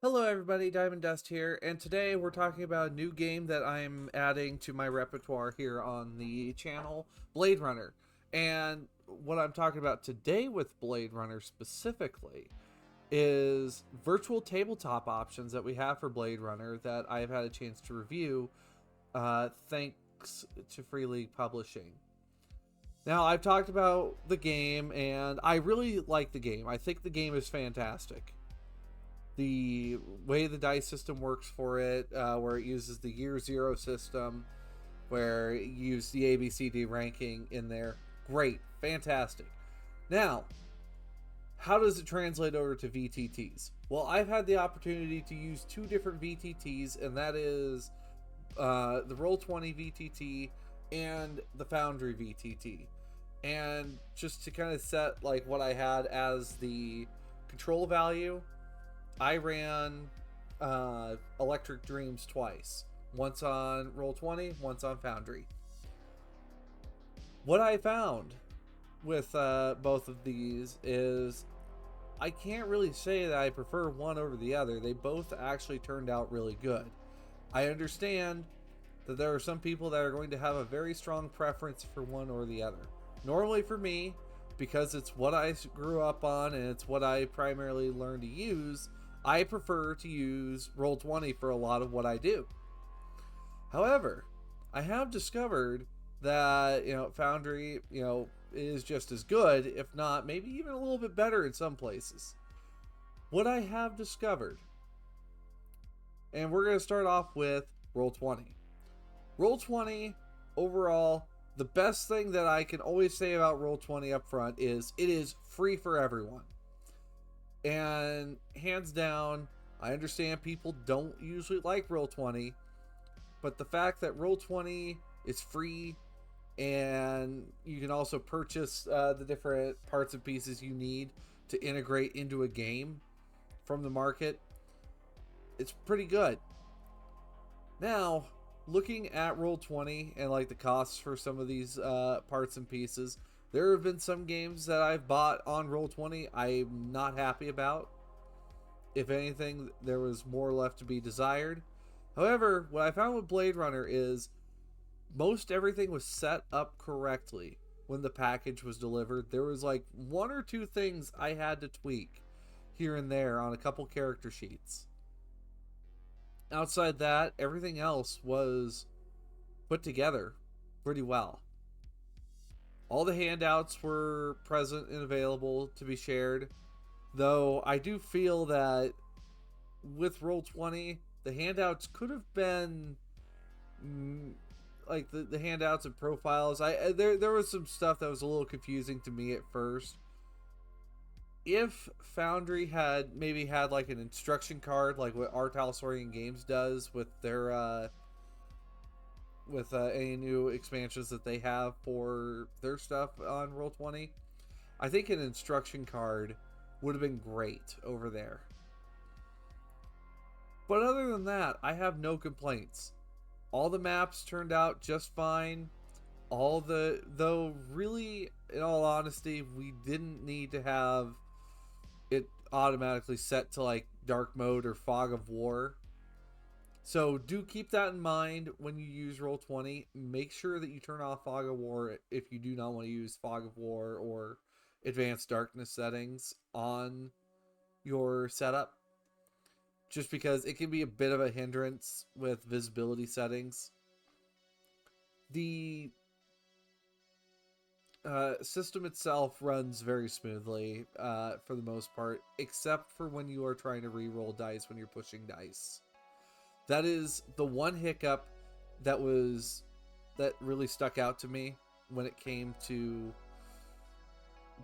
Hello everybody, Diamond Dust here, and today we're talking about a new game that I'm adding to my repertoire here on the channel, Bladerunner. And what I'm talking about today with Bladerunner specifically is virtual tabletop options that we have for Bladerunner that I've had a chance to review thanks to Free League Publishing. Now, I've talked about the game, and I really like the game. I think the game is fantastic. The way the dice system works for it, where it uses the year zero system, where you use the ABCD ranking in there. Great, fantastic. Now, how does it translate over to VTTs? Well, I've had the opportunity to use two different VTTs, and that is the Roll20 VTT and the Foundry VTT. And just to kind of set like what I had as the control value, I ran Electric Dreams twice. Once on Roll20, once on Foundry. What I found with both of these is I can't really say that I prefer one over the other. They both actually turned out really good. I understand that there are some people that are going to have a very strong preference for one or the other. Normally for me, because it's what I grew up on and it's what I primarily learned to use, I prefer to use Roll20 for a lot of what I do. However, I have discovered that, Foundry, is just as good, if not maybe even a little bit better in some places. What I have discovered, and we're going to start off with Roll20. Roll20, overall, the best thing that I can always say about Roll20 up front is it is free for everyone. And hands down, I understand people don't usually like Roll20, but the fact that Roll20 is free and you can also purchase the different parts and pieces you need to integrate into a game from the market, it's pretty good. Now, looking at Roll20 and like the costs for some of these parts and pieces, there have been some games that I've bought on Roll20 I'm not happy about. If anything, there was more left to be desired. However, what I found with Bladerunner is most everything was set up correctly when the package was delivered. There was like one or two things I had to tweak here and there on a couple character sheets. Outside that, everything else was put together pretty well. All the handouts were present and available to be shared, though I do feel that with Roll20, the handouts could have been like the handouts and profiles. There was some stuff that was a little confusing to me at first. If Foundry had maybe had like an instruction card, like what Art House Orion Games does with their any new expansions that they have for their stuff on Roll20, I think an instruction card would have been great over there. But other than that, I have no complaints. All the maps turned out just fine. Though really, in all honesty, we didn't need to have it automatically set to like dark mode or fog of war. So do keep that in mind when you use Roll20. Make sure that you turn off fog of war if you do not want to use fog of war or advanced darkness settings on your setup, just because it can be a bit of a hindrance with visibility settings. The system itself runs very smoothly for the most part, except for when you are trying to re-roll dice when you're pushing dice. That is the one hiccup that really stuck out to me when it came to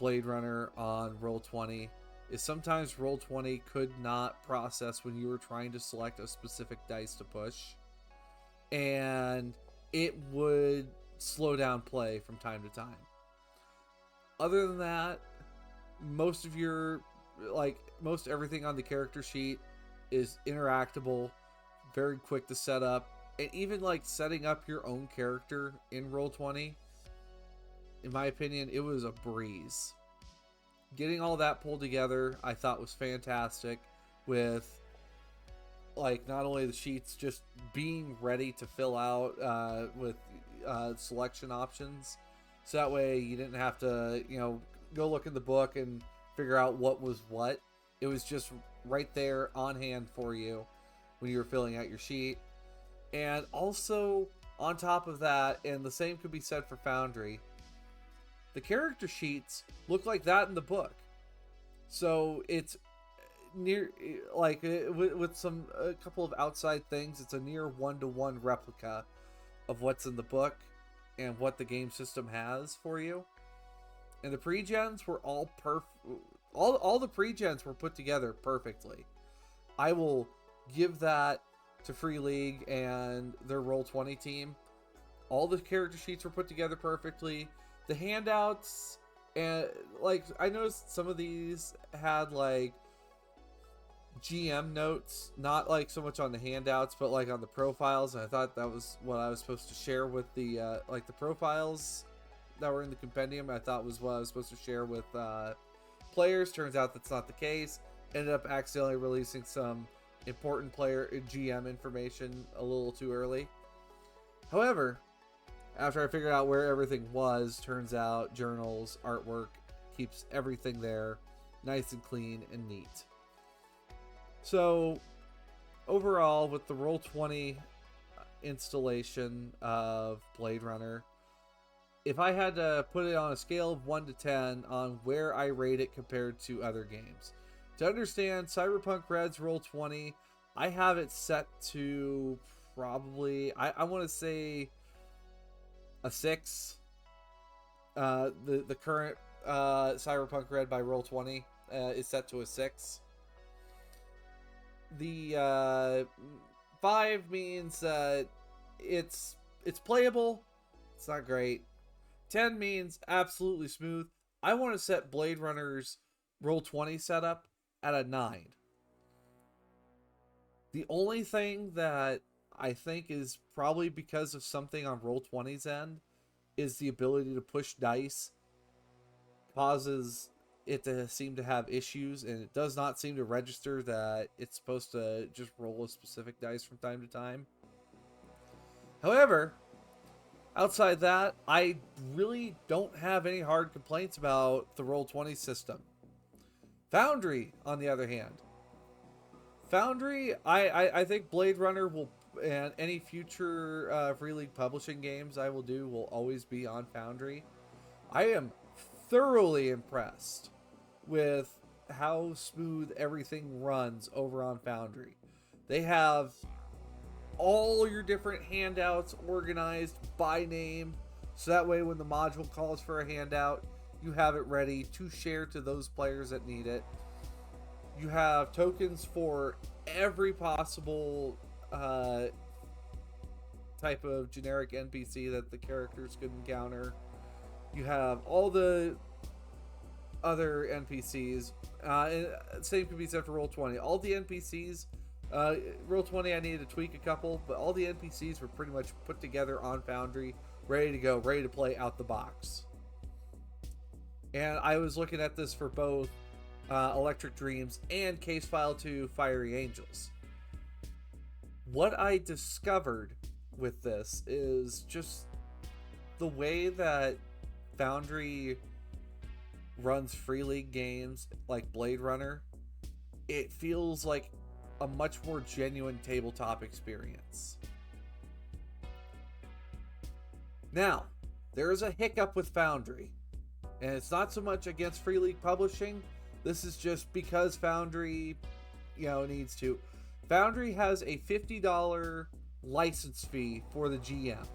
Bladerunner on Roll20, is sometimes Roll20 could not process when you were trying to select a specific dice to push, and it would slow down play from time to time. Other than that, most everything on the character sheet is interactable, very quick to set up, and even like setting up your own character in Roll20, in my opinion, it was a breeze. Getting all that pulled together, I thought was fantastic, with like not only the sheets, just being ready to fill out with selection options, so that way you didn't have to, you know, go look in the book and figure out what was what. It was just right there on hand for you when you were filling out your sheet. And also, on top of that, and the same could be said for Foundry, the character sheets look like that in the book. So it's near, like, with some a couple of outside things, it's a near one-to-one replica of what's in the book and what the game system has for you. And the pre-gens were all all the pre-gens were put together perfectly. I will give that to Free League and their Roll20 team. All the character sheets were put together perfectly. The handouts, and like, I noticed some of these had like GM notes, not like so much on the handouts, but like on the profiles. And I thought that was what I was supposed to share with the like the profiles that were in the compendium. I thought was what I was supposed to share with players. Turns out that's not the case. Ended up accidentally releasing some important player GM information a little too early. However, after I figured out where everything was, turns out journals, artwork, keeps everything there nice and clean and neat. So overall, with the Roll20 installation of Bladerunner, if I had to put it on a scale of 1 to 10 on where I rate it compared to other games, to understand Cyberpunk Red's Roll20, I have it set to probably, I want to say a 6. The current Cyberpunk Red by Roll20 is set to a 6. The 5 means it's playable. It's not great. 10 means absolutely smooth. I want to set Bladerunner's Roll20 setup at a 9. The only thing that I think is probably because of something on Roll20's end is the ability to push dice causes it to seem to have issues, and it does not seem to register that it's supposed to just roll a specific dice from time to time. However, outside that, I really don't have any hard complaints about the Roll20 system. Foundry, on the other hand. Foundry, I think Bladerunner will, and any future Free League publishing games I will do will always be on Foundry. I am thoroughly impressed with how smooth everything runs over on Foundry. They have all your different handouts organized by name, so that way when the module calls for a handout, you have it ready to share to those players that need it. You have tokens for every possible type of generic NPC that the characters could encounter. You have all the other NPCs. And same can be said for Roll20. All the NPCs, Roll20 I needed to tweak a couple, but all the NPCs were pretty much put together on Foundry, ready to go, ready to play out the box. And I was looking at this for both Electric Dreams and Case File 2 Fiery Angels. What I discovered with this is just the way that Foundry runs Free League games like Bladerunner. It feels like a much more genuine tabletop experience. Now, there is a hiccup with Foundry, and it's not so much against Free League Publishing. This is just because Foundry, needs to. Foundry has a $50 license fee for the GM.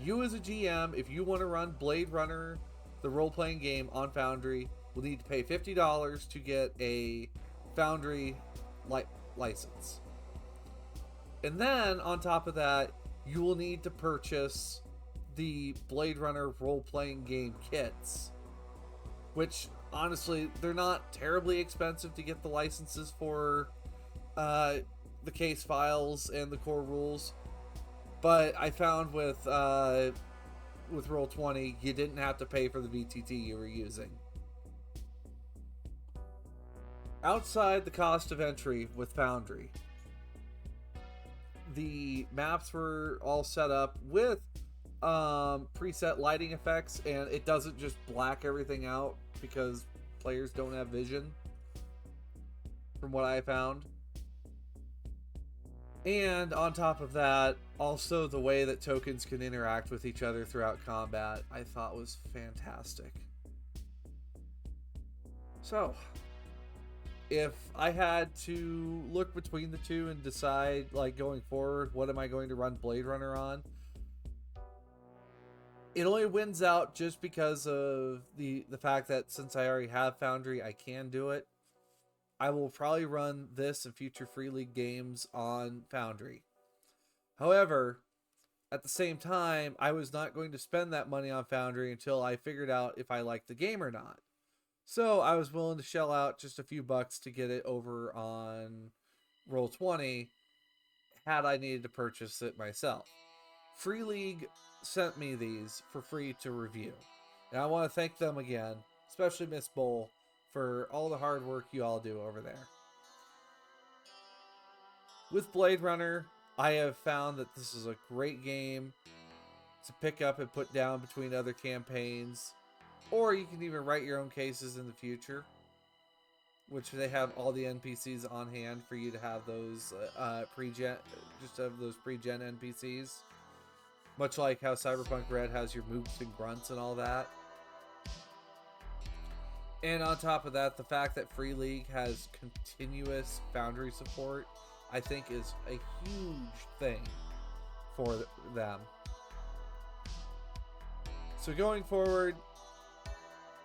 You as a GM, if you want to run Bladerunner, the role-playing game on Foundry, will need to pay $50 to get a Foundry license. And then, on top of that, you will need to purchase the Bladerunner role-playing game kits, which, honestly, they're not terribly expensive to get the licenses for the case files and the core rules. But I found with Roll20, you didn't have to pay for the VTT you were using. Outside the cost of entry with Foundry, the maps were all set up with preset lighting effects, and it doesn't just black everything out because players don't have vision, from what I found. And on top of that, also the way that tokens can interact with each other throughout combat, I thought was fantastic. So, if I had to look between the two and decide, like, going forward, what am I going to run Bladerunner on? It only wins out just because of the fact that since I already have Foundry, I can do it. I will probably run this and future Free League games on Foundry. However, at the same time, I was not going to spend that money on Foundry until I figured out if I liked the game or not. So I was willing to shell out just a few bucks to get it over on Roll20 had I needed to purchase it myself. Free League sent me these for free to review. And I want to thank them again, especially Miss Bowl, for all the hard work you all do over there. With Bladerunner, I have found that this is a great game to pick up and put down between other campaigns, or you can even write your own cases in the future, which they have all the NPCs on hand for you to have those pre-gen, just have those pre-gen NPCs, much like how Cyberpunk Red has your mooks and grunts and all that. And on top of that, the fact that Free League has continuous Foundry support, I think is a huge thing for them. So going forward,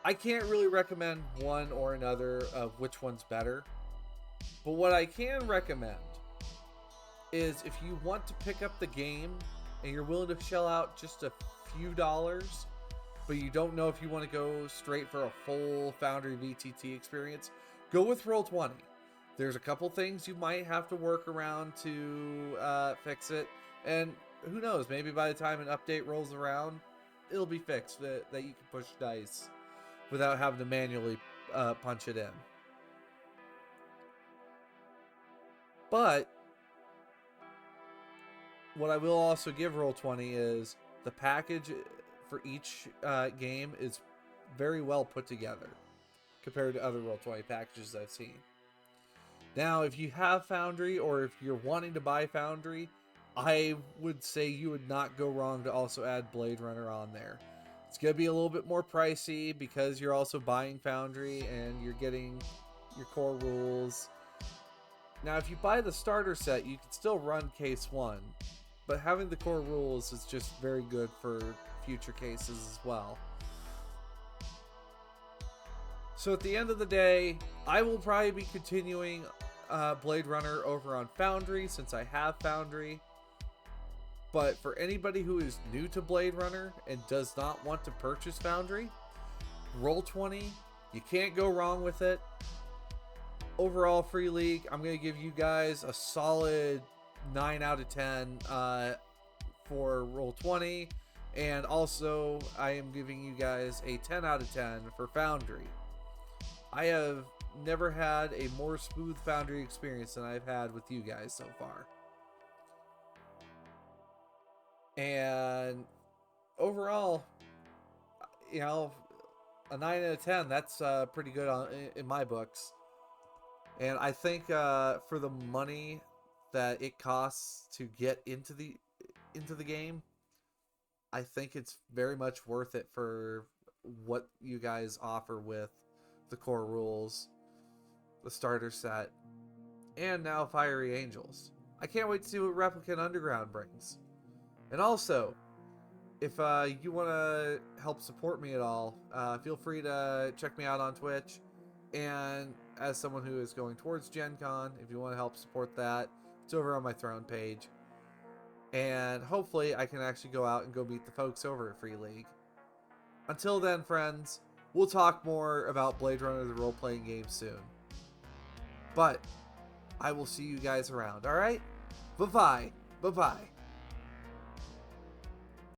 I can't really recommend one or another of which one's better. But what I can recommend is if you want to pick up the game and you're willing to shell out just a few dollars, but you don't know if you want to go straight for a full Foundry VTT experience, go with Roll20. There's a couple things you might have to work around to fix it. And who knows, maybe by the time an update rolls around, it'll be fixed that you can push dice without having to manually punch it in. But what I will also give Roll20 is the package for each game is very well put together compared to other Roll20 packages I've seen. Now, if you have Foundry or if you're wanting to buy Foundry, I would say you would not go wrong to also add Bladerunner on there. It's going to be a little bit more pricey because you're also buying Foundry and you're getting your core rules. Now, if you buy the starter set, you can still run Case 1, but having the core rules is just very good for future cases as well. So at the end of the day, I will probably be continuing Bladerunner over on Foundry since I have Foundry. But for anybody who is new to Bladerunner and does not want to purchase Foundry, Roll20, you can't go wrong with it. Overall, Free League, I'm going to give you guys a solid 9 out of 10 for Roll20. And also, I am giving you guys a 10 out of 10 for Foundry. I have never had a more smooth Foundry experience than I've had with you guys so far. And overall, you know, a 9 out of 10, that's pretty good in my books. And I think for the money that it costs to get into the game, I think it's very much worth it for what you guys offer with the core rules, the starter set, and now Fiery Angels. I can't wait to see what Replicant Underground brings. And also, if you want to help support me at all, feel free to check me out on Twitch. And as someone who is going towards Gen Con, if you want to help support that, it's over on my Throne page. And hopefully I can actually go out and go meet the folks over at Free League. Until then, friends, we'll talk more about Bladerunner the role-playing game soon. But I will see you guys around, alright? Bye-bye. Bye-bye.